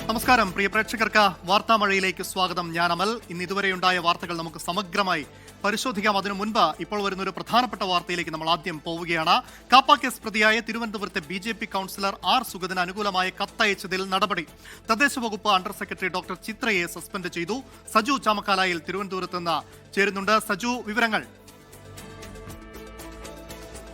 നമസ്കാരം പ്രിയ പ്രേക്ഷകർക്ക് വാർത്താമഴയിലേക്ക് സ്വാഗതം. ഞാൻ അമൽ. ഇന്ന് ഇതുവരെയുണ്ടായ വാർത്തകൾ നമുക്ക് സമഗ്രമായി പരിശോധിക്കാം. അതിനു മുൻപ് ഇപ്പോൾ വരുന്ന ഒരു പ്രധാനപ്പെട്ട വാർത്തയിലേക്ക് നമ്മൾ ആദ്യം പോവുകയാണ്. കാപ്പ കേസ് പ്രതിയായ തിരുവനന്തപുരത്തെ BJP കൗൺസിലർ ആർ സുഗതന് അനുകൂലമായ കത്തയച്ചതിൽ നടപടി. തദ്ദേശ വകുപ്പ് അണ്ടർ സെക്രട്ടറി ഡോക്ടർ ചിത്രയെ സസ്പെൻഡ് ചെയ്തു. സജു ചാമക്കാലയിൽ തിരുവനന്തപുരത്ത് നിന്ന് ചേരുന്നുണ്ട്. സജു, വിവരങ്ങൾ.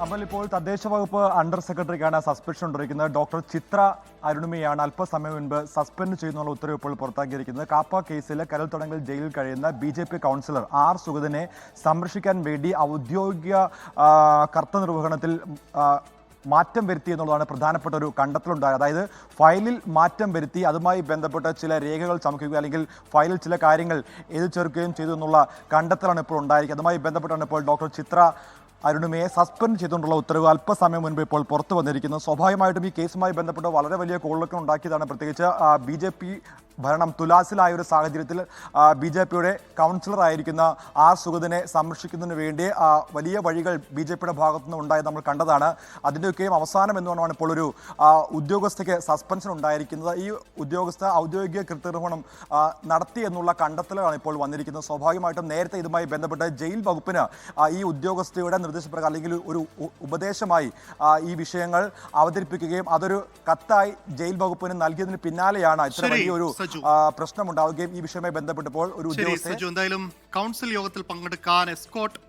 അമൽ, ഇപ്പോൾ തദ്ദേശ വകുപ്പ് അണ്ടർ സെക്രട്ടറിക്കാണ് സസ്പെൻഷൻ ഉണ്ടായിരിക്കുന്നത്. ഡോക്ടർ ചിത്ര അരുണിമയാണ് അല്പസമയം മുൻപ് സസ്പെൻഡ് ചെയ്യുന്നുള്ള ഉത്തരവ് ഇപ്പോൾ പുറത്താക്കിയിരിക്കുന്നത്. കാപ്പ കേസിൽ കരൽത്തടങ്കിൽ ജയിലിൽ കഴിയുന്ന BJP കൗൺസിലർ ആർ സുഗതനെ സംരക്ഷിക്കാൻ വേണ്ടി ഔദ്യോഗിക കർത്തനിർവഹണത്തിൽ മാറ്റം വരുത്തി എന്നുള്ളതാണ് പ്രധാനപ്പെട്ട ഒരു കണ്ടെത്തലുണ്ടായത്. അതായത് ഫയലിൽ മാറ്റം വരുത്തി അതുമായി ബന്ധപ്പെട്ട ചില രേഖകൾ ചമയ്ക്കുക അല്ലെങ്കിൽ ഫയലിൽ ചില കാര്യങ്ങൾ എഴുതി ചേർക്കുകയും ചെയ്തു എന്നുള്ള കണ്ടെത്തലാണ് ഇപ്പോൾ ഉണ്ടായിരിക്കുന്നത്. അതുമായി ബന്ധപ്പെട്ടാണ് ഇപ്പോൾ ഡോക്ടർ ചിത്ര അരുണിമയെ സസ്പെൻഡ് ചെയ്തുകൊണ്ടുള്ള ഉത്തരവ് അല്പസമയം മുൻപ് ഇപ്പോൾ പുറത്തു വന്നിരിക്കുന്നത്. സ്വാഭാവികമായിട്ടും ഈ കേസുമായി ബന്ധപ്പെട്ട് വളരെ വലിയ കോളിളക്കം ഉണ്ടാക്കിയതാണ്. പ്രത്യേകിച്ച് BJP ഭരണം തുലാസിലായ ഒരു സാഹചര്യത്തിൽ BJPയുടെ കൗൺസിലറായിരിക്കുന്ന ആർ സുഗതനെ സംരക്ഷിക്കുന്നതിന് വേണ്ടി വലിയ വഴികൾ BJPയുടെ ഭാഗത്തുനിന്ന് ഉണ്ടായത് നമ്മൾ കണ്ടതാണ്. അതിൻ്റെയൊക്കെയും അവസാനം എന്നുകൊണ്ടാണ് ഇപ്പോൾ ഒരു ഉദ്യോഗസ്ഥയ്ക്ക് സസ്പെൻഷൻ ഉണ്ടായിരിക്കുന്നത്. ഈ ഉദ്യോഗസ്ഥ ഔദ്യോഗിക കൃത്യനിർവഹണം നടത്തി എന്നുള്ള കണ്ടെത്തലാണ് ഇപ്പോൾ വന്നിരിക്കുന്നത്. സ്വാഭാവികമായിട്ടും നേരത്തെ ഇതുമായി ബന്ധപ്പെട്ട് ജയിൽ വകുപ്പിന് ഈ ഉദ്യോഗസ്ഥയുടെ നിർദ്ദേശപ്രകാരം അല്ലെങ്കിൽ ഒരു ഉപദേശമായി ഈ വിഷയങ്ങൾ അവതരിപ്പിക്കുകയും അതൊരു കത്തായി ജയിൽ വകുപ്പിന് നൽകിയതിന് പിന്നാലെയാണ് ഇത്ര വലിയൊരു പ്രശ്നമുണ്ടാവുകയും ഈ വിഷയവുമായി ബന്ധപ്പെട്ടപ്പോൾ ഒരു എന്തായാലും കൗൺസിൽ യോഗത്തിൽ പങ്കെടുക്കാൻ എസ്കോർട്ട്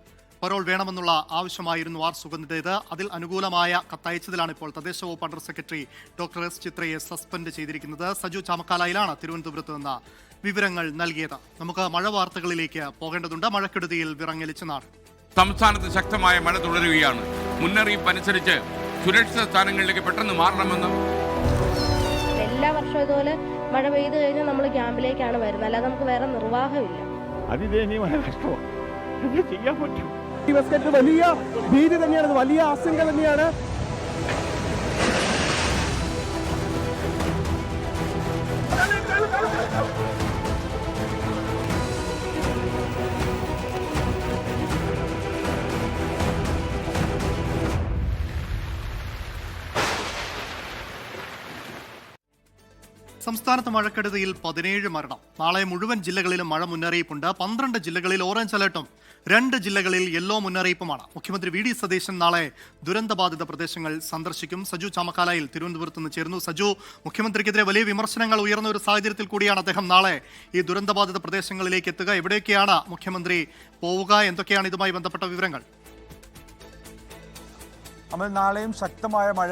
പരോൾ വേണമെന്നുള്ള ആവശ്യമായിരുന്നു ആർ സുഗന്ധിന്റേത്. അതിൽ അനുകൂലമായ കത്തയച്ചതിലാണ് ഇപ്പോൾ തദ്ദേശ വകുപ്പ് അണ്ടർ സെക്രട്ടറി ഡോക്ടർ എസ് ചിത്രയെ സസ്പെൻഡ് ചെയ്തിരിക്കുന്നത്. സജു ചാമക്കാലയിലാണ് തിരുവനന്തപുരത്ത് നിന്ന് വിവരങ്ങൾ നൽകിയത്. നമുക്ക് മഴ വാർത്തകളിലേക്ക് പോകേണ്ടതുണ്ട്. മഴക്കെടുതിയിൽ വിറങ്ങലിച്ച നാട്. സംസ്ഥാനത്ത് ശക്തമായ മഴ തുടരുകയാണ്. മുന്നറിയിപ്പ് അനുസരിച്ച് സുരക്ഷിത സ്ഥാനങ്ങളിലേക്ക് പെട്ടെന്ന് മാറണമെന്ന് എല്ലാ വർഷവും ഇതുപോലെ മഴ പെയ്തു കഴിഞ്ഞാൽ നമ്മൾ ക്യാമ്പിലേക്കാണ് വരുന്നത്, അല്ലാതെ നമുക്ക് വേറെ നിർവാഹമില്ല. അതിദയനീയമായ കഷ്ടമാണ്. എന്ത് ചെയ്യാൻ പറ്റും? ഈ ബസ്കറ്റ് വലിയ ഭീതി തന്നെയാണ്, വലിയ ആശങ്ക തന്നെയാണ്. സംസ്ഥാനത്ത് മഴക്കെടുതിയിൽ 17 മരണം. നാളെ മുഴുവൻ ജില്ലകളിലും മഴ മുന്നറിയിപ്പുണ്ട്. 12 ജില്ലകളിൽ ഓറഞ്ച് അലർട്ടും 2 ജില്ലകളിൽ യെല്ലോ മുന്നറിയിപ്പുമാണ്. മുഖ്യമന്ത്രി VD സതീശൻ നാളെ ദുരന്തബാധിത പ്രദേശങ്ങൾ സന്ദർശിക്കും. സജു ചാമക്കാലയിൽ തിരുവനന്തപുരത്ത് നിന്ന് ചേർന്നു. സജു, മുഖ്യമന്ത്രിക്കെതിരെ വലിയ വിമർശനങ്ങൾ ഉയർന്ന ഒരു സാഹചര്യത്തിൽ കൂടിയാണ് അദ്ദേഹം നാളെ ഈ ദുരന്തബാധിത പ്രദേശങ്ങളിലേക്ക് എത്തുക. എവിടേക്കാണ് മുഖ്യമന്ത്രി പോവുക? എന്തൊക്കെയാണ് ഇതുമായി ബന്ധപ്പെട്ട വിവരങ്ങൾ? അമൽ, നാളെയും ശക്തമായ മഴ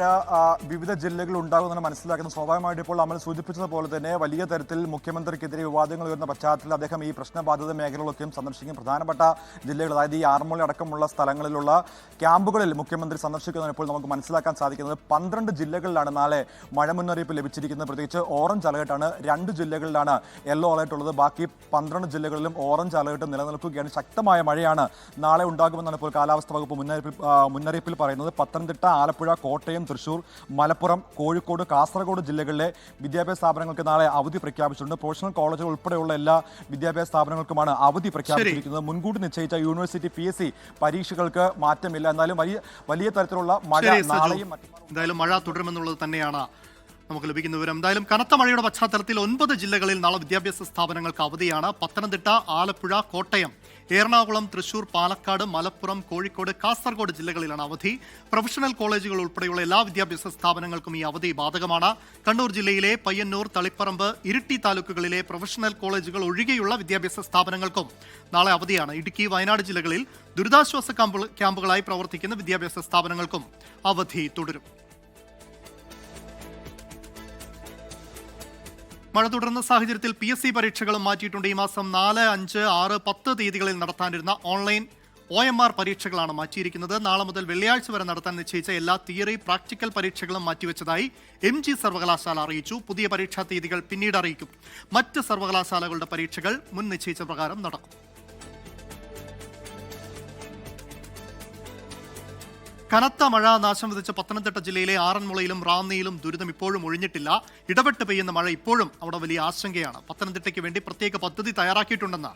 വിവിധ ജില്ലകളിൽ ഉണ്ടാകുമെന്നാണ് മനസ്സിലാക്കുന്നത്. സ്വാഭാവികമായിട്ട് ഇപ്പോൾ നമ്മൾ സൂചിപ്പിച്ചതുപോലെ തന്നെ വലിയ തരത്തിൽ മുഖ്യമന്ത്രിക്കെതിരെ വിവാദങ്ങൾ ഉയർന്ന പശ്ചാത്തലത്തിൽ അദ്ദേഹം ഈ പ്രശ്നബാധിത മേഖലകളൊക്കെയും സന്ദർശിക്കും. പ്രധാനപ്പെട്ട ജില്ലകൾ, അതായത് ഈ ആറന്മുള അടക്കമുള്ള സ്ഥലങ്ങളിലുള്ള ക്യാമ്പുകളിൽ മുഖ്യമന്ത്രി സന്ദർശിക്കുന്നതാണ് ഇപ്പോൾ നമുക്ക് മനസ്സിലാക്കാൻ സാധിക്കുന്നത്. 12 ജില്ലകളിലാണ് നാളെ മഴ മുന്നറിയിപ്പ് ലഭിച്ചിരിക്കുന്നത്. പ്രത്യേകിച്ച് ഓറഞ്ച് അലേർട്ടാണ്. 2 ജില്ലകളിലാണ് യെല്ലോ അലേർട്ട് ഉള്ളത്. ബാക്കി 12 ജില്ലകളിലും ഓറഞ്ച് അലേർട്ട് നിലനിൽക്കുകയാണ്. ശക്തമായ മഴയാണ് നാളെ ഉണ്ടാകുമെന്നാണ് ഇപ്പോൾ കാലാവസ്ഥാ വകുപ്പ് മുന്നറിയിപ്പിൽ പറയുന്നത്. പത്തനംതിട്ട, ആലപ്പുഴ, കോട്ടയം, തൃശൂർ, മലപ്പുറം, കോഴിക്കോട്, കാസർഗോഡ് ജില്ലകളിലെ വിദ്യാഭ്യാസ സ്ഥാപനങ്ങൾക്ക് നാളെ അവധി പ്രഖ്യാപിച്ചിട്ടുണ്ട്. പ്രൊഫഷണൽ കോളേജുകൾ ഉൾപ്പെടെയുള്ള എല്ലാ വിദ്യാഭ്യാസ സ്ഥാപനങ്ങൾക്കുമാണ് അവധി പ്രഖ്യാപിച്ചിരിക്കുന്നത്. മുൻകൂട്ടി നിശ്ചയിച്ച യൂണിവേഴ്സിറ്റി PSC പരീക്ഷകൾക്ക് മാറ്റമില്ല. എന്നാലും വലിയ തരത്തിലുള്ള മഴ നാളെയും എന്തായാലും മഴ തുടരുമെന്നുള്ളത് തന്നെയാണ് നമുക്ക് ലഭിക്കുന്ന വിവരം. എന്തായാലും കനത്ത മഴയുടെ പശ്ചാത്തലത്തിൽ 9 ജില്ലകളിൽ നാളെ വിദ്യാഭ്യാസ സ്ഥാപനങ്ങൾക്ക് അവധിയാണ്. പത്തനംതിട്ട, ആലപ്പുഴ, കോട്ടയം, എറണാകുളം, തൃശൂർ, പാലക്കാട്, മലപ്പുറം, കോഴിക്കോട്, കാസർഗോഡ് ജില്ലകളിലാണ് അവധി. പ്രൊഫഷണൽ കോളേജുകൾ ഉൾപ്പെടെയുള്ള എല്ലാ വിദ്യാഭ്യാസ സ്ഥാപനങ്ങൾക്കും ഈ അവധി ബാധകമാണ്. കണ്ണൂർ ജില്ലയിലെ പയ്യന്നൂർ, തളിപ്പറമ്പ്, ഇരിട്ടി താലൂക്കുകളിലെ പ്രൊഫഷണൽ കോളേജുകൾ ഒഴികെയുള്ള വിദ്യാഭ്യാസ സ്ഥാപനങ്ങൾക്കും നാളെ അവധിയാണ്. ഇടുക്കി, വയനാട് ജില്ലകളിൽ ദുരിതാശ്വാസ ക്യാമ്പുകളായി പ്രവർത്തിക്കുന്ന വിദ്യാഭ്യാസ സ്ഥാപനങ്ങൾക്കും അവധി തുടരും. മഴ തുടരുന്ന സാഹചര്യത്തിൽ PSC പരീക്ഷകളും മാറ്റിയിട്ടുണ്ട്. ഈ മാസം 4, 5, 6, 10 തീയതികളിൽ നടത്താനിരുന്ന ഓൺലൈൻ OMR പരീക്ഷകളാണ് മാറ്റിയിരിക്കുന്നത്. നാളെ മുതൽ വെള്ളിയാഴ്ച വരെ നടത്താൻ നിശ്ചയിച്ച എല്ലാ തിയറി, പ്രാക്ടിക്കൽ പരീക്ഷകളും മാറ്റിവെച്ചതായി MG സർവകലാശാല അറിയിച്ചു. പുതിയ പരീക്ഷാ തീയതികൾ പിന്നീട് അറിയിക്കും. മറ്റ് സർവകലാശാലകളുടെ പരീക്ഷകൾ മുൻ നിശ്ചയിച്ച പ്രകാരം നടക്കും. കനത്ത മഴ നാശം വിതച്ച പത്തനംതിട്ട ജില്ലയിലെ ആറന്മുളയിലും റാന്നിയിലും ദുരിതം ഇപ്പോഴും ഒഴിഞ്ഞിട്ടില്ല. ഇടപെട്ട് പെയ്യുന്ന മഴ ഇപ്പോഴും അവിടെ വലിയ ആശങ്കയാണ്. പത്തനംതിട്ടയ്ക്ക് വേണ്ടി പ്രത്യേക പദ്ധതി തയ്യാറാക്കിയിട്ടുണ്ടെന്ന്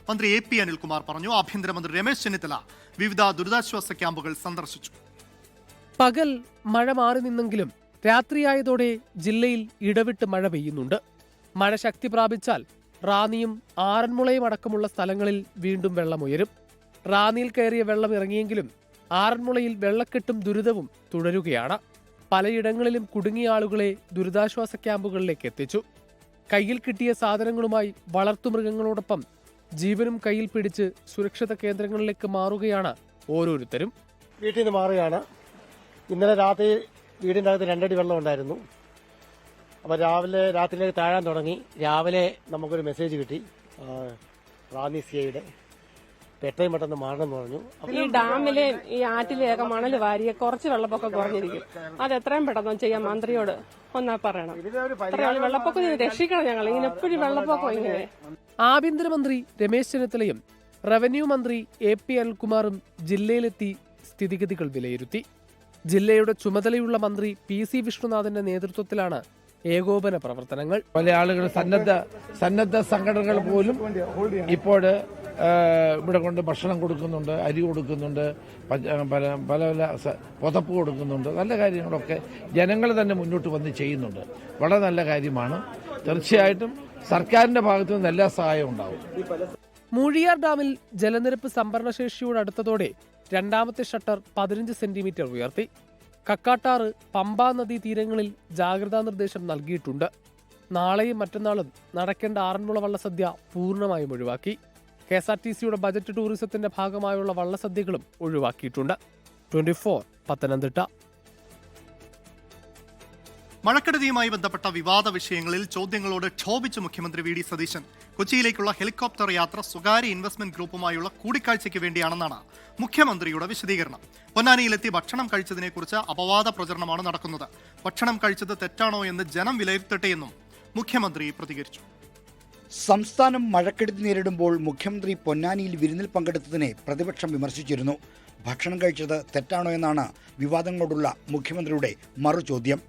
മന്ത്രി AP അനിൽകുമാർ പറഞ്ഞു. ആഭ്യന്തരമന്ത്രി രമേശ് ചെന്നിത്തല വിവിധ ദുരിതാശ്വാസ ക്യാമ്പുകൾ സന്ദർശിച്ചു. പകൽ മഴ മാറി നിന്നെങ്കിലും രാത്രിയായതോടെ ജില്ലയിൽ ഇടവിട്ട് മഴ പെയ്യുന്നുണ്ട്. മഴ ശക്തി പ്രാപിച്ചാൽ റാന്നിയും ആറന്മുളയും അടക്കമുള്ള സ്ഥലങ്ങളിൽ വീണ്ടും വെള്ളമുയരും. റാന്നിയിൽ കയറിയ വെള്ളം ഇറങ്ങിയെങ്കിലും ആറന്മുളയിൽ വെള്ളക്കെട്ടും ദുരിതവും തുടരുകയാണ്. പലയിടങ്ങളിലും കുടുങ്ങിയ ആളുകളെ ദുരിതാശ്വാസ ക്യാമ്പുകളിലേക്ക് എത്തിച്ചു. കയ്യിൽ കിട്ടിയ സാധനങ്ങളുമായി വളർത്തുമൃഗങ്ങളോടൊപ്പം ജീവനും കയ്യിൽ പിടിച്ച് സുരക്ഷിത കേന്ദ്രങ്ങളിലേക്ക് മാറുകയാണ് ഓരോരുത്തരും. വീട്ടിൽ നിന്ന് മാറുകയാണ്. ഇന്നലെ രാത്രി വീടിൻ്റെ അകത്ത് 2 അടി വെള്ളം ഉണ്ടായിരുന്നു. അപ്പോൾ രാത്രിയിലേക്ക് താഴാൻ തുടങ്ങി. രാവിലെ നമുക്കൊരു മെസ്സേജ് കിട്ടി റാന്നി സിഐയുടെ എത്രയും പെട്ടെന്ന് മാറണമെന്ന് പറഞ്ഞു. ഈ ഡാമിലെ ഈ ആറ്റിലേക്ക് മണൽ വാരിയ കുറച്ച് വെള്ളപ്പൊക്കം കുറഞ്ഞിരിക്കും. അത് എത്രയും പെട്ടെന്ന് ചെയ്യാൻ മന്ത്രിയോട് ഒന്നാ പറയണം. വെള്ളപ്പൊക്കം രക്ഷിക്കണം. ഞങ്ങൾ ഇങ്ങനെ എപ്പോഴും വെള്ളപ്പൊക്കം ഇങ്ങനെ. ആഭ്യന്തരമന്ത്രി രമേശ് ചെന്നിത്തലയും റവന്യൂ മന്ത്രി AP അനിൽകുമാറും ജില്ലയിലെത്തി സ്ഥിതിഗതികൾ വിലയിരുത്തി. ജില്ലയുടെ ചുമതലയുള്ള മന്ത്രി PC വിഷ്ണുനാഥന്റെ നേതൃത്വത്തിലാണ് ഏകോപന പ്രവർത്തനങ്ങൾ. പല ആളുകൾ സന്നദ്ധ സംഘടനകൾ പോലും ഇപ്പോൾ ഇവിടെ കൊണ്ട് ഭക്ഷണം കൊടുക്കുന്നുണ്ട്, അരി കൊടുക്കുന്നുണ്ട്, പല പുതപ്പ് കൊടുക്കുന്നുണ്ട്. നല്ല കാര്യങ്ങളൊക്കെ ജനങ്ങൾ തന്നെ മുന്നോട്ട് വന്ന് ചെയ്യുന്നുണ്ട്. വളരെ നല്ല കാര്യമാണ്. തീർച്ചയായിട്ടും സർക്കാരിന്റെ ഭാഗത്തു നിന്ന് എല്ലാ സഹായവും ഉണ്ടാവും. മൂഴിയാർ ഡാമിൽ ജലനിരപ്പ് സംഭരണശേഷിയോട് അടുത്തതോടെ രണ്ടാമത്തെ ഷട്ടർ 15 സെന്റിമീറ്റർ ഉയർത്തി. കക്കാട്ടാറ്, പമ്പാ നദീ തീരങ്ങളിൽ ജാഗ്രതാ നിർദ്ദേശം നൽകിയിട്ടുണ്ട്. നാളെയും മറ്റന്നാളും നടക്കേണ്ട ആറന്മുള വള്ളസദ്യ പൂർണ്ണമായും ഒഴിവാക്കി. KSRTCയുടെ ബജറ്റ് ടൂറിസത്തിന്റെ ഭാഗമായുള്ള വള്ളസദ്യകളും ഒഴിവാക്കിയിട്ടുണ്ട്. 24 പത്തനംതിട്ട. മഴക്കെടുതിയുമായി ബന്ധപ്പെട്ട വിവാദ വിഷയങ്ങളിൽ ചോദ്യങ്ങളോട് ക്ഷോഭിച്ച് മുഖ്യമന്ത്രി VD സതീശൻ. കൊച്ചിയിലേക്കുള്ള ഹെലികോപ്റ്റർ യാത്ര സ്വകാര്യ ഇൻവെസ്റ്റ്മെന്റ് ഗ്രൂപ്പുമായുള്ള കൂടിക്കാഴ്ചയ്ക്ക് വേണ്ടിയാണെന്നാണ് മുഖ്യമന്ത്രിയുടെ വിശദീകരണം. പൊന്നാനിയിലെത്തി ഭക്ഷണം കഴിച്ചതിനെക്കുറിച്ച് അപവാദ പ്രചരണമാണ് നടക്കുന്നത്. ഭക്ഷണം കഴിച്ചത് തെറ്റാണോ എന്ന് ജനം വിലയിരുത്തട്ടെയെന്നും മുഖ്യമന്ത്രി പ്രതികരിച്ചു. സംസ്ഥാനം മഴക്കെടുതി നേരിടുമ്പോൾ മുഖ്യമന്ത്രി പൊന്നാനിയിൽ വിരുന്നിൽ പങ്കെടുത്തതിനെ പ്രതിപക്ഷം വിമർശിച്ചിരുന്നു. ഭക്ഷണം കഴിച്ചത് തെറ്റാണോ എന്നാണ് വിവാദങ്ങളോടുള്ള മുഖ്യമന്ത്രിയുടെ മറുചോദ്യം.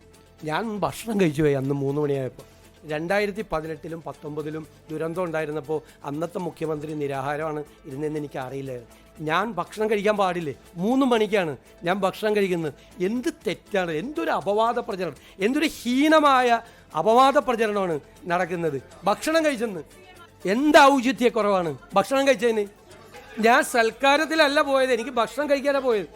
ഞാൻ ഭക്ഷണം കഴിച്ചു പോയി അന്ന് 3 മണിയായപ്പോൾ. 2018-ലും 19-ലും ദുരന്തം ഉണ്ടായിരുന്നപ്പോൾ അന്നത്തെ മുഖ്യമന്ത്രി നിരാഹാരമാണ് ഇരുന്നതെന്ന് എനിക്ക് അറിയില്ലായിരുന്നു. ഞാൻ ഭക്ഷണം കഴിക്കാൻ പാടില്ലേ? 3 മണിക്കാണ് ഞാൻ ഭക്ഷണം കഴിക്കുന്നത്. എന്ത് തെറ്റാണ്! എന്തൊരു അപവാദ പ്രചരണം, എന്തൊരു ഹീനമായ അപവാദ പ്രചരണമാണ് നടക്കുന്നത്. ഭക്ഷണം കഴിച്ചെന്ന് എന്ത് ഔചിത്യക്കുറവാണ് ഭക്ഷണം കഴിച്ചതിന്. ഞാൻ സൽക്കാരത്തിലല്ല പോയത്, എനിക്ക് ഭക്ഷണം കഴിക്കാനാണ് പോയത്.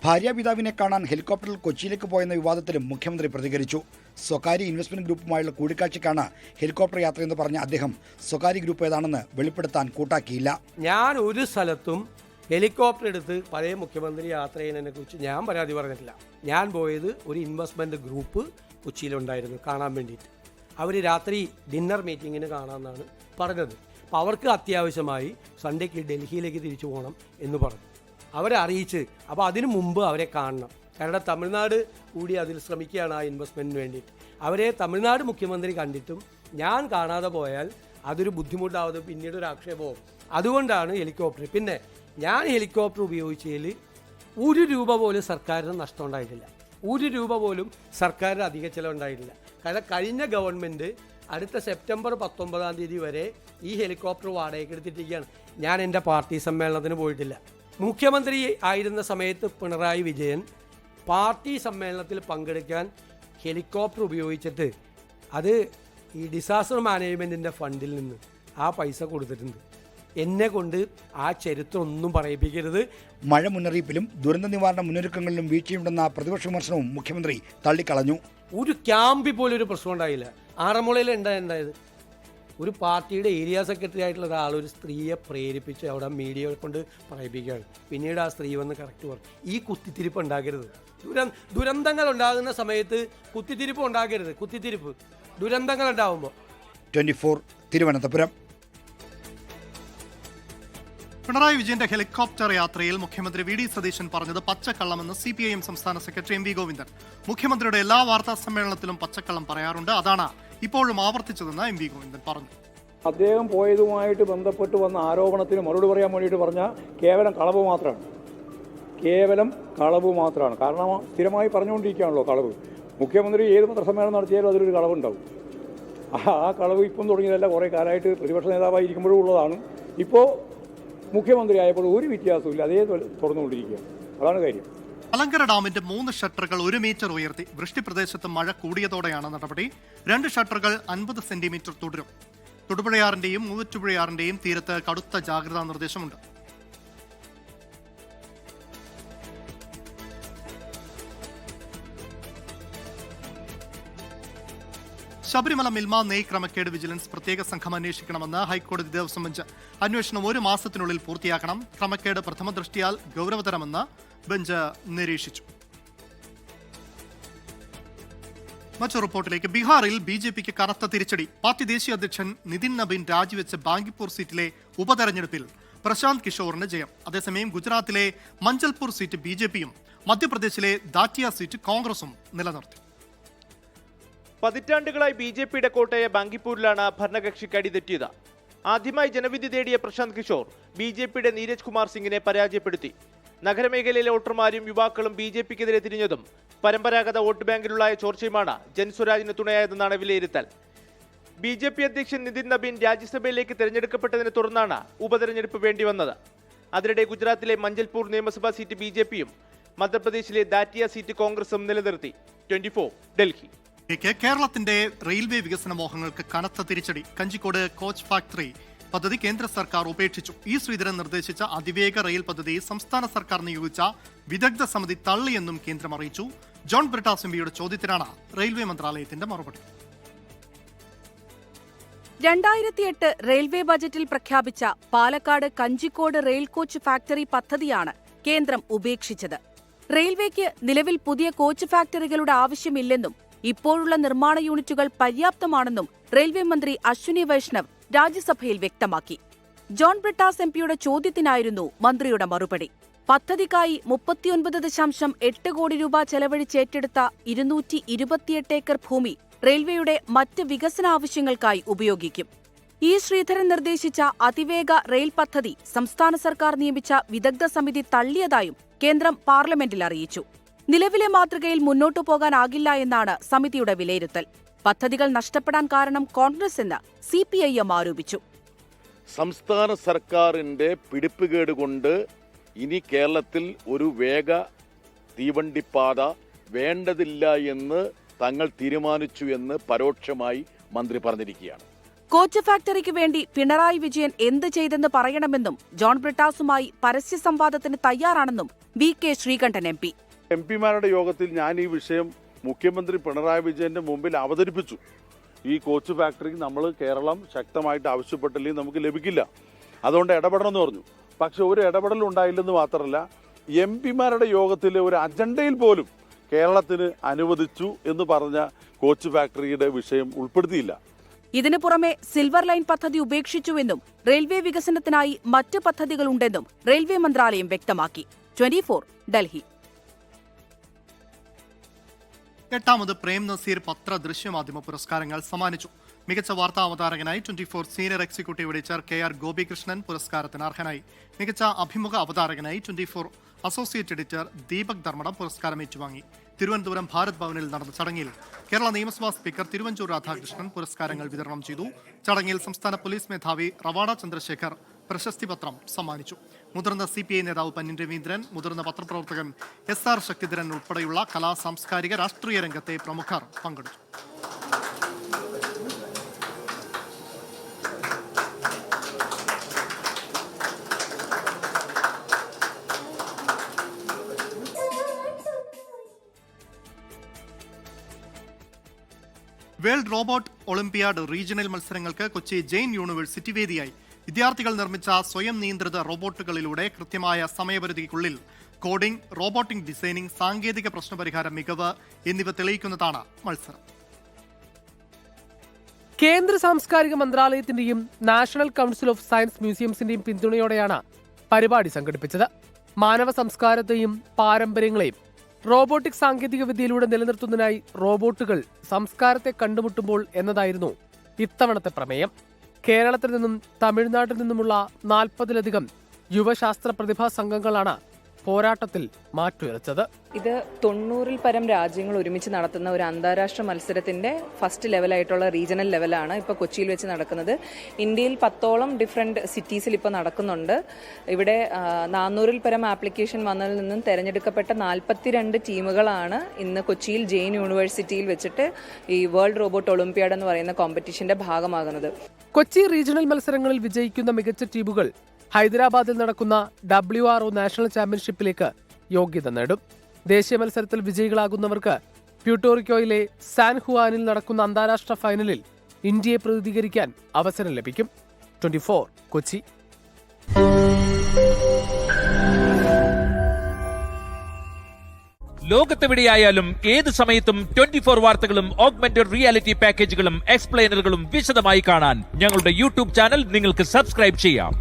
ഭാര്യാപിതാവിനെ കാണാൻ ഹെലികോപ്റ്ററിൽ കൊച്ചിയിലേക്ക് പോയെന്ന വിവാദത്തിലും മുഖ്യമന്ത്രി പ്രതികരിച്ചു. സ്വകാര്യ ഇൻവെസ്റ്റ്മെന്റ് ഗ്രൂപ്പുമായുള്ള കൂടിക്കാഴ്ചയ്ക്കാണ് ഹെലികോപ്റ്റർ യാത്രയെന്ന് പറഞ്ഞ അദ്ദേഹം സ്വകാര്യ ഗ്രൂപ്പ് ഏതാണെന്ന് വെളിപ്പെടുത്താൻ കൂട്ടാക്കിയില്ല. ഞാൻ ഒരു സ്ഥലത്തും ഹെലികോപ്റ്റർ എടുത്ത് പഴയ മുഖ്യമന്ത്രി യാത്ര ചെയ്യുന്നതിനെ കുറിച്ച് ഞാൻ പരാതി പറഞ്ഞിട്ടില്ല. ഞാൻ പോയത് ഒരു ഇൻവെസ്റ്റ്മെന്റ് ഗ്രൂപ്പ് കൊച്ചിയിലുണ്ടായിരുന്നു കാണാൻ വേണ്ടിയിട്ട്. അവർ രാത്രി ഡിന്നർ മീറ്റിങ്ങിന് കാണാമെന്നാണ് പറഞ്ഞത്. അപ്പോൾ അവർക്ക് അത്യാവശ്യമായി സൺഡേക്ക് ഡൽഹിയിലേക്ക് തിരിച്ചു പോകണം എന്ന് പറഞ്ഞു. അവരെ അറിയിച്ച്, അപ്പോൾ അതിനു മുമ്പ് അവരെ കാണണം. കാരണം തമിഴ്നാട് കൂടി അതിൽ ശ്രമിക്കുകയാണ് ആ ഇൻവെസ്റ്റ്മെൻറ്റിന് വേണ്ടിയിട്ട്. അവരെ തമിഴ്നാട് മുഖ്യമന്ത്രി കണ്ടിട്ടും ഞാൻ കാണാതെ പോയാൽ അതൊരു ബുദ്ധിമുട്ടാവുന്നത്, പിന്നീട് ഒരു ആക്ഷേപവും. അതുകൊണ്ടാണ് ഹെലികോപ്റ്റർ. പിന്നെ ഞാൻ ഹെലികോപ്റ്റർ ഉപയോഗിച്ചതിൽ 1 രൂപ പോലും സർക്കാരിന് നഷ്ടം ഉണ്ടായിട്ടില്ല. 1 രൂപ പോലും സർക്കാരിന് അധിക ചിലവുണ്ടായിട്ടില്ല. കാരണം കഴിഞ്ഞ ഗവൺമെൻറ് അടുത്ത സെപ്റ്റംബർ 19-ാം തീയതി വരെ ഈ ഹെലികോപ്റ്റർ വാടകയ്ക്ക് എടുത്തിട്ടിരിക്കുകയാണ്. ഞാൻ എൻ്റെ പാർട്ടി സമ്മേളനത്തിന് പോയിട്ടില്ല. മുഖ്യമന്ത്രി ആയിരുന്ന സമയത്ത് പിണറായി വിജയൻ പാർട്ടി സമ്മേളനത്തിൽ പങ്കെടുക്കാൻ ഹെലികോപ്റ്റർ ഉപയോഗിച്ചിട്ട് അത് ഈ ഡിസാസ്റ്റർ മാനേജ്മെൻറ്റിൻ്റെ ഫണ്ടിൽ നിന്ന് ആ പൈസ കൊടുത്തിട്ടുണ്ട്. എന്നെ കൊണ്ട് ആ ചരിത്രം ഒന്നും പറയിപ്പിക്കരുത്. മഴ മുന്നറിയിപ്പിലും ദുരന്ത നിവാരണ മുന്നൊരുക്കങ്ങളിലും വീഴ്ചയുണ്ടെന്ന പ്രതിപക്ഷ വിമർശനവും മുഖ്യമന്ത്രി തള്ളിക്കളഞ്ഞു. ഒരു ക്യാമ്പിൽ പോലും ഒരു പ്രശ്നം ഉണ്ടായില്ല. ആറന്മുളയിൽ ഉണ്ടായത് ഒരു പാർട്ടിയുടെ ഏരിയ സെക്രട്ടറി ആയിട്ടുള്ള ഒരാൾ ഒരു സ്ത്രീയെ പ്രേരിപ്പിച്ച് അവിടെ മീഡിയ കൊണ്ട് പറയിപ്പിക്കുകയാണ്. പിന്നീട് ആ സ്ത്രീ വന്ന് കറക്റ്റ് പറഞ്ഞു. ഈ കുത്തിത്തിരിപ്പ് ഉണ്ടാക്കരുത്. ദുരന്തങ്ങൾ ഉണ്ടാകുന്ന സമയത്ത് കുത്തിത്തിരിപ്പ് ഉണ്ടാക്കരുത്. കുത്തിത്തിരിപ്പ് ദുരന്തങ്ങൾ ഉണ്ടാകുമ്പോൾ. 24 തിരുവനന്തപുരം. പിണറായി വിജയന്റെ ഹെലികോപ്റ്റർ യാത്രയിൽ മുഖ്യമന്ത്രി VD സതീശൻ പറഞ്ഞത് പച്ചക്കള്ളമെന്ന് CPIM സംസ്ഥാന സെക്രട്ടറി MV ഗോവിന്ദൻ. മുഖ്യമന്ത്രിയുടെ എല്ലാ വാർത്താ സമ്മേളനത്തിലും പച്ചക്കള്ളം പറയാറുണ്ട്, അതാണ് ഇപ്പോഴും ആവർത്തിച്ചതെന്ന് MV ഗോവിന്ദൻ പറഞ്ഞു. അദ്ദേഹം പോയതുമായിട്ട് ബന്ധപ്പെട്ട് വന്ന ആരോപണത്തിന് മറുപടി പറയാൻ വേണ്ടിയിട്ട് പറഞ്ഞ കേവലം കളവ് മാത്രമാണ്. കേവലം കളവ് മാത്രമാണ്. കാരണം സ്ഥിരമായി പറഞ്ഞുകൊണ്ടിരിക്കുകയാണല്ലോ കളവ്. മുഖ്യമന്ത്രി ഏത് പത്രസമ്മേളനം നടത്തിയാലും അതിലൊരു കളവുണ്ടാവും. ആ കളവ് ഇപ്പം തുടങ്ങിയതല്ല, കുറേ കാലമായിട്ട് പ്രതിപക്ഷ നേതാവായിരിക്കുമ്പോഴും ഉള്ളതാണ്. ഇപ്പോൾ മുഖ്യമന്ത്രി ആയപ്പോൾ ഒരു വ്യത്യാസമില്ല, അതേ തുറന്നുകൊണ്ടിരിക്കുകയാണ്. അതാണ് കാര്യം. മലങ്കര ഡാമിന്റെ 3 ഷട്ടറുകൾ 1 മീറ്റർ ഉയർത്തി. വൃഷ്ടിപ്രദേശത്ത് മഴ കൂടിയതോടെയാണ് നടപടി. 2 ഷട്ടറുകൾ 50 സെന്റിമീറ്റർ തുടരും. തൊടുപുഴയാറിന്റെയും മൂവാറ്റുപുഴയാറിന്റെയും തീരത്ത് കടുത്ത ജാഗ്രതാ നിർദ്ദേശമുണ്ട്. ശബരിമല മിൽമ നെയ് ക്രമക്കേട് വിജിലൻസ് പ്രത്യേക സംഘം അന്വേഷിക്കണമെന്ന് ഹൈക്കോടതി ദേവസ്വം ബെഞ്ച്. അന്വേഷണം 1 മാസത്തിനുള്ളിൽ പൂർത്തിയാക്കണം. ക്രമക്കേട് പ്രഥമ ദൃഷ്ടിയാൽ ഗൗരവതരമെന്ന് ബെഞ്ച് നിരീക്ഷിച്ചു. മറ്റൊരു റിപ്പോർട്ടിലേക്ക്. ബീഹാറിൽ BJPക്ക് കനത്ത തിരിച്ചടി. പാർട്ടി ദേശീയ അധ്യക്ഷൻ നിതിൻ നബീൻ രാജിവെച്ച ബാങ്കിപ്പൂർ സീറ്റിലെ ഉപതെരഞ്ഞെടുപ്പിൽ പ്രശാന്ത് കിഷോറിന് ജയം. അതേസമയം ഗുജറാത്തിലെ മഞ്ചൽപൂർ സീറ്റ് BJPയും മധ്യപ്രദേശിലെ ദാറ്റിയ സീറ്റ് കോൺഗ്രസും നിലനിർത്തി. പതിറ്റാണ്ടുകളായി BJPയുടെ കോട്ടയ ബാങ്കിപ്പൂരിലാണ് ഭരണകക്ഷിക്ക് അടിതെറ്റിയത്. ആദ്യമായി ജനവിധി തേടിയ പ്രശാന്ത് കിഷോർ BJPയുടെ നീരജ് കുമാർ സിംഗിനെ പരാജയപ്പെടുത്തി. നഗരമേഖലയിലെ വോട്ടർമാരും യുവാക്കളും BJPക്കെതിരെ തിരിഞ്ഞതും പരമ്പരാഗത വോട്ട് ബാങ്കിലുള്ള ചോർച്ചയുമാണ് ജൻസ്വരാജിന് തുണയായതെന്നാണ് വിലയിരുത്തൽ. BJP അധ്യക്ഷൻ നിതിൻ നബീൻ രാജ്യസഭയിലേക്ക് തെരഞ്ഞെടുക്കപ്പെട്ടതിനെ തുടർന്നാണ് ഉപതെരഞ്ഞെടുപ്പ് വേണ്ടിവന്നത്. അതിനിടെ ഗുജറാത്തിലെ മഞ്ചൽപൂർ നിയമസഭാ സീറ്റ് BJPയും മധ്യപ്രദേശിലെ ദാറ്റിയ സീറ്റ് കോൺഗ്രസും നിലനിർത്തി. 24 ഡൽഹി. കേരളത്തിന്റെ റെയിൽവേ വികസന മോഹങ്ങൾക്ക് കനത്ത തിരിച്ചടി. കഞ്ചിക്കോട് കോച്ച് ഫാക്ടറി പദ്ധതി കേന്ദ്ര സർക്കാർ ഉപേക്ഷിച്ചു. ശ്രീധരൻ നിർദ്ദേശിച്ച അതിവേഗ റെയിൽ പദ്ധതി സംസ്ഥാന സർക്കാർ നിയോഗിച്ച വിദഗ്ധ സമിതി തള്ളിയെന്നും കേന്ദ്രം അറിയിച്ചു. ജോൺ ബ്രിട്ടാസ് എംപിയുടെ ചോദ്യത്തിനാണ് റെയിൽവേ മന്ത്രാലയത്തിന്റെ മറുപടി. 2008 റെയിൽവേ ബജറ്റിൽ പ്രഖ്യാപിച്ച Palakkad Kanjikode rail coach factory പദ്ധതിയാണ് കേന്ദ്രം ഉപേക്ഷിച്ചത്. റെയിൽവേക്ക് നിലവിൽ പുതിയ കോച്ച് ഫാക്ടറികളുടെ ആവശ്യമില്ലെന്നും ഇപ്പോഴുള്ള നിർമ്മാണ യൂണിറ്റുകൾ പര്യാപ്തമാണെന്നും റെയിൽവേ മന്ത്രി അശ്വിനി വൈഷ്ണവ് രാജ്യസഭയിൽ വ്യക്തമാക്കി. ജോൺ ബ്രിട്ടാസ് എംപിയുടെ ചോദ്യത്തിനായിരുന്നു മന്ത്രിയുടെ മറുപടി. പദ്ധതിക്കായി 39.8 കോടി രൂപ ചെലവഴിച്ചേറ്റെടുത്ത 228 ഏക്കർ ഭൂമി റെയിൽവേയുടെ മറ്റ് വികസന ആവശ്യങ്ങൾക്കായി ഉപയോഗിക്കും. ശ്രീധരൻ നിർദ്ദേശിച്ച അതിവേഗ റെയിൽ പദ്ധതി സംസ്ഥാന സർക്കാർ നിയമിച്ച വിദഗ്ധ സമിതി തള്ളിയതായും കേന്ദ്രം പാർലമെന്റിൽ അറിയിച്ചു. നിലവിലെ മാതൃകയിൽ മുന്നോട്ടു പോകാനാകില്ല എന്നാണ് സമിതിയുടെ വിലയിരുത്തൽ. പദ്ധതികൾ നഷ്ടപ്പെടാൻ കാരണം കോൺഗ്രസ് എന്ന് CPIM ആരോപിച്ചു. സംസ്ഥാന സർക്കാരിന്റെ പിടിപ്പുകേട് കൊണ്ട് ഇനി കേരളത്തിൽ ഒരു വേഗ തീവണ്ടിപ്പാത വേണ്ടതില്ല എന്ന് തങ്ങൾ തീരുമാനിച്ചു എന്ന് പരോക്ഷമായി മന്ത്രി പറഞ്ഞിരിക്കുകയാണ്. കോച്ച് ഫാക്ടറിക്ക് വേണ്ടി പിണറായി വിജയൻ എന്ത് ചെയ്തെന്ന് പറയണമെന്നും ജോൺ ബ്രിട്ടാസുമായി പരസ്യ സംവാദത്തിന് തയ്യാറാണെന്നും VK ശ്രീകണ്ഠൻ MP. MPമാരുടെ യോഗത്തിൽ ഞാൻ ഈ വിഷയം മുഖ്യമന്ത്രി പിണറായി വിജയന്റെ മുമ്പിൽ അവതരിപ്പിച്ചു. ഈ കോച്ച് ഫാക്ടറി നമ്മൾ കേരളം ശക്തമായിട്ട് ആവശ്യപ്പെട്ടില്ലെങ്കിൽ നമുക്ക് ലഭിക്കില്ല, അതുകൊണ്ട് ഇടപെടണമെന്ന് പറഞ്ഞു. പക്ഷെ ഒരു ഇടപെടൽ ഉണ്ടായില്ലെന്ന് മാത്രമല്ല, MPമാരുടെ യോഗത്തിലെ ഒരു അജണ്ടയിൽ പോലും കേരളത്തിന് അനുവദിച്ചു എന്ന് പറഞ്ഞ കോച്ച് ഫാക്ടറിയുടെ വിഷയം ഉൾപ്പെടുത്തിയില്ല. ഇതിനു പുറമെ സിൽവർ ലൈൻ പദ്ധതി ഉപേക്ഷിച്ചുവെന്നും റെയിൽവേ വികസനത്തിനായി മറ്റ് പദ്ധതികളുണ്ടെന്നും റെയിൽവേ മന്ത്രാലയം വ്യക്തമാക്കി. 24 ഡൽഹി. 8ാമത് പ്രേം നസീർ പത്ര ദൃശ്യമാധ്യമ പുരസ്കാരങ്ങൾ സമ്മാനിച്ചു. മികച്ച വാർത്താ അവതാരകനായി 24 senior executive editor KR Gopikrishnan പുരസ്കാരത്തിന് അർഹനായി. മികച്ച അഭിമുഖ അവതാരകനായി 24 അസോസിയേറ്റ് എഡിറ്റർ ദീപക് ധർമ്മടം പുരസ്കാരം ഏറ്റുവാങ്ങി. തിരുവനന്തപുരം ഭാരത് ഭവനിൽ നടന്ന ചടങ്ങിൽ കേരള നിയമസഭാ സ്പീക്കർ തിരുവഞ്ചൂർ രാധാകൃഷ്ണൻ പുരസ്കാരങ്ങൾ വിതരണം ചെയ്തു. ചടങ്ങിൽ സംസ്ഥാന പോലീസ് മേധാവി റവാഡ ചന്ദ്രശേഖർ പ്രശസ്തി പത്രം സമ്മാനിച്ചു. മുതിർന്ന CPI നേതാവ് പന്നിൻ രവീന്ദ്രൻ, മുതിർന്ന പത്രപ്രവർത്തകൻ SR ശക്തിധരൻ ഉൾപ്പെടെയുള്ള കലാ സാംസ്കാരിക രാഷ്ട്രീയ രംഗത്തെ പ്രമുഖർ പങ്കെടുത്തു. വേൾഡ് റോബോട്ട് ഒളിമ്പിയാഡ് റീജിയണൽ മത്സരങ്ങൾക്ക് കൊച്ചി ജെയിൻ യൂണിവേഴ്സിറ്റി വേദിയായി. വിദ്യാർത്ഥികൾ നിർമ്മിച്ച സ്വയം നിയന്ത്രിത റോബോട്ടുകളിലൂടെ കൃത്യമായ സമയപരിധിക്കുള്ളിൽ കോഡിംഗ്, റോബോട്ടിക് ഡിസൈനിംഗ്, സാങ്കേതിക പ്രശ്നപരിഹാര മികവ് എന്നിവ തെളിയിക്കുന്നതാണ് മത്സരം. കേന്ദ്ര സാംസ്കാരിക മന്ത്രാലയത്തിന്റെയും നാഷണൽ കൗൺസിൽ ഓഫ് സയൻസ് മ്യൂസിയംസിന്റെയും പിന്തുണയോടെയാണ് പരിപാടി സംഘടിപ്പിച്ചത്. മാനവ സംസ്കാരത്തെയും പാരമ്പര്യങ്ങളെയും റോബോട്ടിക് സാങ്കേതിക വിദ്യയിലൂടെ നിലനിർത്തുന്നതിനായി റോബോട്ടുകൾ സംസ്കാരത്തെ കണ്ടുമുട്ടുമ്പോൾ എന്നതായിരുന്നു ഇത്തവണത്തെ പ്രമേയം. കേരളത്തിൽ നിന്നും തമിഴ്നാട്ടിൽ നിന്നുമുള്ള 40ലധികം യുവശാസ്ത്ര പ്രതിഭാ സംഘങ്ങളാണ് പോരാട്ടത്തിൽ മാറ്റുരച്ചത്. ഇത് 90-ൽ പരം രാജ്യങ്ങൾ ഒരുമിച്ച് നടത്തുന്ന ഒരു അന്താരാഷ്ട്ര മത്സരത്തിന്റെ ഫസ്റ്റ് ലെവലായിട്ടുള്ള റീജിയണൽ ലെവലാണ് ഇപ്പോൾ കൊച്ചിയിൽ വെച്ച് നടക്കുന്നത്. ഇന്ത്യയിൽ 10ഓളം ഡിഫറെന്റ് സിറ്റീസിൽ ഇപ്പോൾ നടക്കുന്നുണ്ട്. ഇവിടെ 400-ൽ പരം ആപ്ലിക്കേഷൻ വന്നതിൽ നിന്നും തെരഞ്ഞെടുക്കപ്പെട്ട 42 ടീമുകളാണ് ഇന്ന് കൊച്ചിയിൽ ജെയിൻ യൂണിവേഴ്സിറ്റിയിൽ വെച്ചിട്ട് ഈ വേൾഡ് റോബോട്ട് ഒളിമ്പ്യാഡ് എന്ന് പറയുന്ന കോമ്പറ്റീഷന്റെ ഭാഗമാകുന്നത്. കൊച്ചി റീജിയണൽ മത്സരങ്ങളിൽ വിജയിക്കുന്ന മികച്ച ടീമുകൾ ഹൈദരാബാദിൽ നടക്കുന്ന WRO നാഷണൽ ചാമ്പ്യൻഷിപ്പിലേക്ക് യോഗ്യത നേടും. ദേശീയ മത്സരത്തിൽ വിജയികളാകുന്നവർക്ക് പ്യൂട്ടോറിക്കോയിലെ സാൻ ഹുവാനിൽ നടക്കുന്ന അന്താരാഷ്ട്ര ഫൈനലിൽ ഇന്ത്യയെ പ്രതിനിധീകരിക്കാൻ അവസരം ലഭിക്കും. 24 കൊച്ചി. ലോകത്തെവിടെയായാലും ഏത് സമയത്തും 24 വാർത്തകളും ഓഗ്മെന്റഡ് റിയാലിറ്റി പാക്കേജുകളും എക്സ്പ്ലെയിനറുകളും വിശദമായി കാണാൻ ഞങ്ങളുടെ യൂട്യൂബ് ചാനൽ നിങ്ങൾക്ക് സബ്സ്ക്രൈബ് ചെയ്യാം.